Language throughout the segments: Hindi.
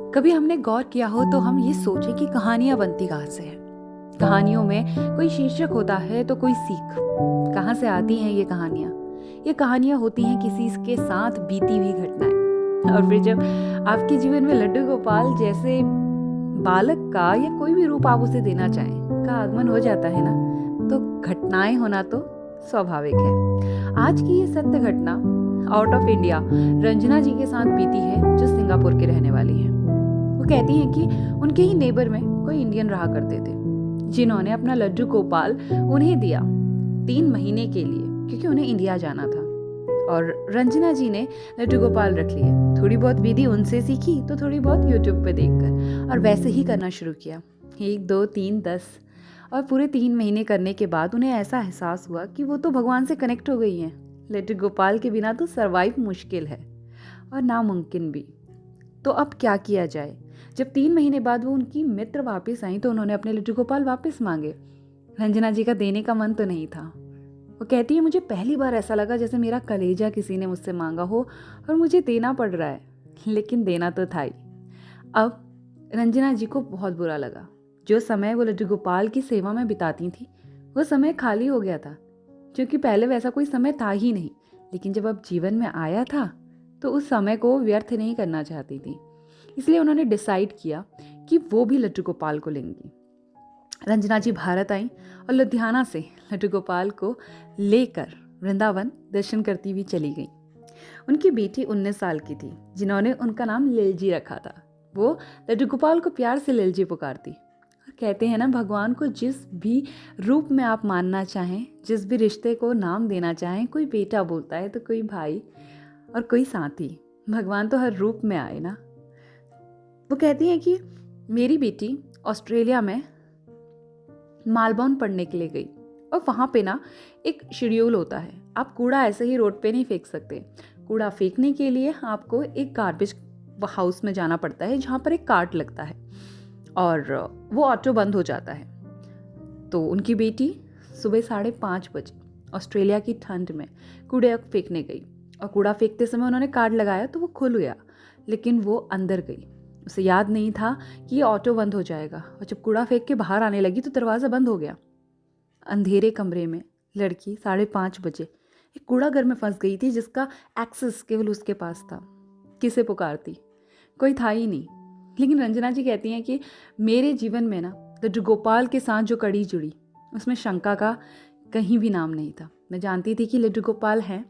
कभी हमने गौर किया हो तो हम ये सोचे कि कहानियां बनती कहाँ से हैं। कहानियों में कोई शीर्षक होता है तो कोई सीख। कहाँ से आती हैं ये कहानियां? ये कहानियां होती हैं किसी के साथ बीती हुई घटनाएं। और फिर जब आपके जीवन में लड्डू गोपाल जैसे बालक का या कोई भी रूप आप उसे देना चाहें का आगमन हो जाता है ना, तो घटनाएं होना तो स्वाभाविक है। आज की ये सत्य घटना आउट ऑफ इंडिया रंजना जी के साथ बीती है, जो सिंगापुर के रहने वाली हैं। वो कहती हैं कि उनके ही नेबर में कोई इंडियन रहा करते थे, जिन्होंने अपना लड्डू गोपाल उन्हें दिया 3 महीने के लिए, क्योंकि उन्हें इंडिया जाना था। और रंजना जी ने लड्डू गोपाल रख लिए। थोड़ी बहुत विधि उनसे सीखी तो थोड़ी बहुत यूट्यूब पे देखकर, और वैसे ही करना शुरू किया। 1 2 3 10 और पूरे 3 महीने करने के बाद उन्हें ऐसा एहसास हुआ कि वो तो भगवान से कनेक्ट हो गई हैं। लड्डू गोपाल के बिना तो सरवाइव मुश्किल है और नामुमकिन भी। तो अब क्या किया जाए? जब 3 महीने बाद वो उनकी मित्र वापस आई तो उन्होंने अपने लड्डू गोपाल वापस मांगे। रंजना जी का देने का मन तो नहीं था। वो कहती है, मुझे पहली बार ऐसा लगा जैसे मेरा कलेजा किसी ने मुझसे मांगा हो और मुझे देना पड़ रहा है, लेकिन देना तो था ही। अब रंजना जी को बहुत बुरा लगा। जो समय वो लड्डू गोपाल की सेवा में बिताती थी वो समय खाली हो गया था, क्योंकि पहले वैसा कोई समय था ही नहीं। लेकिन जब अब जीवन में आया था तो उस समय को व्यर्थ नहीं करना चाहती थी। इसलिए उन्होंने डिसाइड किया कि वो भी लड्डू गोपाल को लेंगी। रंजना जी भारत आई और लुधियाना से लड्डू गोपाल को लेकर वृंदावन दर्शन करती हुई चली गई। उनकी बेटी 19 साल की थी, जिन्होंने उनका नाम लिलजी रखा था। वो लड्डू गोपाल को प्यार से लिलजी पुकारती। और कहते हैं ना, भगवान को जिस भी रूप में आप मानना चाहें, जिस भी रिश्ते को नाम देना चाहें, कोई बेटा बोलता है तो कोई भाई और कोई साथी। भगवान तो हर रूप में आए ना। वो कहती हैं कि मेरी बेटी ऑस्ट्रेलिया में मालबोर्न पढ़ने के लिए गई, और वहाँ पे ना एक शेड्यूल होता है। आप कूड़ा ऐसे ही रोड पे नहीं फेंक सकते। कूड़ा फेंकने के लिए आपको एक गार्बेज हाउस में जाना पड़ता है, जहाँ पर एक कार्ट लगता है और वो ऑटो बंद हो जाता है। तो उनकी बेटी सुबह 5:30 बजे ऑस्ट्रेलिया की ठंड में कूड़े फेंकने गई, और कूड़ा फेंकते समय उन्होंने कार्ड लगाया तो वो खुल गया, लेकिन वो अंदर गई। उसे याद नहीं था कि ये ऑटो बंद हो जाएगा, और जब कूड़ा फेंक के बाहर आने लगी तो दरवाज़ा बंद हो गया। अंधेरे कमरे में लड़की 5:30 बजे एक कूड़ा घर में फंस गई थी, जिसका एक्सेस केवल उसके पास था। किसे पुकारती? कोई था ही नहीं। लेकिन रंजना जी कहती हैं कि मेरे जीवन में ना लड्डू गोपाल के साथ जो कड़ी जुड़ी, उसमें शंका का कहीं भी नाम नहीं था। मैं जानती थी कि लड्डू गोपाल हैं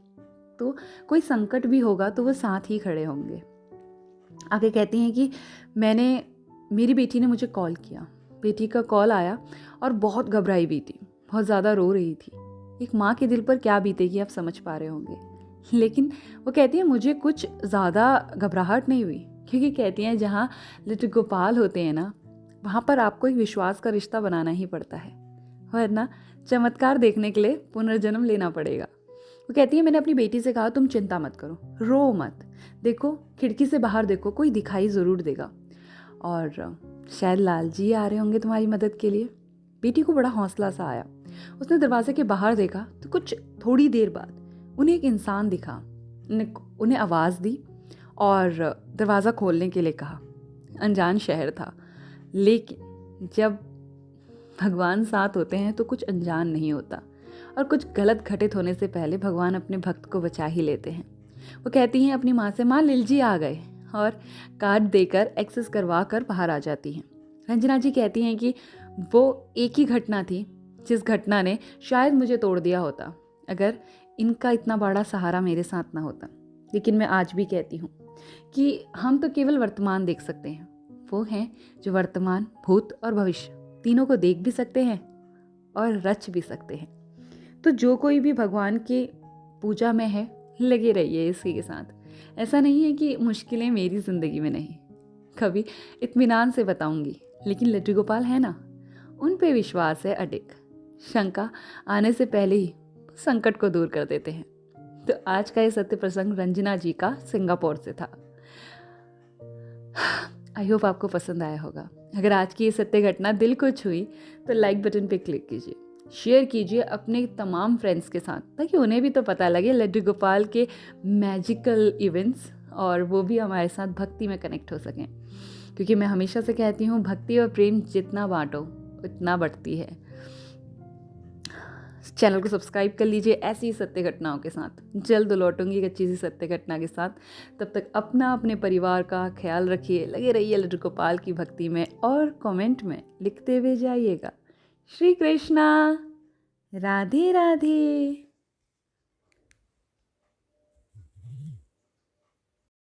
तो कोई संकट भी होगा तो वो साथ ही खड़े होंगे। आगे कहती हैं कि मेरी बेटी ने मुझे कॉल किया। बेटी का कॉल आया और बहुत घबराई हुई थी, बहुत ज़्यादा रो रही थी। एक माँ के दिल पर क्या बीतेगी आप समझ पा रहे होंगे। लेकिन वो कहती है, मुझे कुछ ज़्यादा घबराहट नहीं हुई, क्योंकि कहती हैं जहाँ लड्डू गोपाल होते हैं ना, वहाँ पर आपको एक विश्वास का रिश्ता बनाना ही पड़ता है, वरना चमत्कार देखने के लिए पुनर्जन्म लेना पड़ेगा। वो कहती है, मैंने अपनी बेटी से कहा, तुम चिंता मत करो, रो मत, देखो खिड़की से बाहर देखो, कोई दिखाई ज़रूर देगा, और शायद लाल जी आ रहे होंगे तुम्हारी मदद के लिए। बेटी को बड़ा हौसला सा आया। उसने दरवाजे के बाहर देखा तो कुछ थोड़ी देर बाद उन्हें एक इंसान दिखा। उन्हें आवाज़ दी और दरवाज़ा खोलने के लिए कहा। अनजान शहर था, लेकिन जब भगवान साथ होते हैं तो कुछ अनजान नहीं होता, और कुछ गलत घटित होने से पहले भगवान अपने भक्त को बचा ही लेते हैं। वो कहती हैं अपनी माँ से, माँ लिलजी आ गए, और कार्ड देकर एक्सेस करवा कर बाहर आ जाती हैं। रंजना जी कहती हैं कि वो एक ही घटना थी जिस घटना ने शायद मुझे तोड़ दिया होता, अगर इनका इतना बड़ा सहारा मेरे साथ ना होता। लेकिन मैं आज भी कहती हूँ कि हम तो केवल वर्तमान देख सकते हैं। वो हैं जो वर्तमान, भूत और भविष्य तीनों को देख भी सकते हैं और रच भी सकते हैं। तो जो कोई भी भगवान की पूजा में है, लगे रहिए इसी के साथ। ऐसा नहीं है कि मुश्किलें मेरी ज़िंदगी में नहीं, कभी इत्मीनान से बताऊंगी, लेकिन लड्डू गोपाल है ना, उन पे विश्वास है अडिग। शंका आने से पहले ही संकट को दूर कर देते हैं। तो आज का ये सत्य प्रसंग रंजना जी का सिंगापुर से था। आई होप आपको पसंद आया होगा। अगर आज की ये सत्य घटना दिल को छुई तो लाइक बटन पे क्लिक कीजिए, शेयर कीजिए अपने तमाम फ्रेंड्स के साथ, ताकि उन्हें भी तो पता लगे लड्डू गोपाल के मैजिकल इवेंट्स और वो भी हमारे साथ भक्ति में कनेक्ट हो सकें, क्योंकि मैं हमेशा से कहती हूँ भक्ति और प्रेम जितना बांटो उतना बढ़ती है। चैनल को सब्सक्राइब कर लीजिए ऐसी ही सत्य घटनाओं के साथ। जल्द लौटूंगी एक अच्छी सी सत्य घटना के साथ। तब तक अपना अपने परिवार का ख्याल रखिए, लगे रहिए लड्डू गोपाल की भक्ति में और कमेंट में लिखते हुए जाइएगा। श्री कृष्णा, राधे राधे।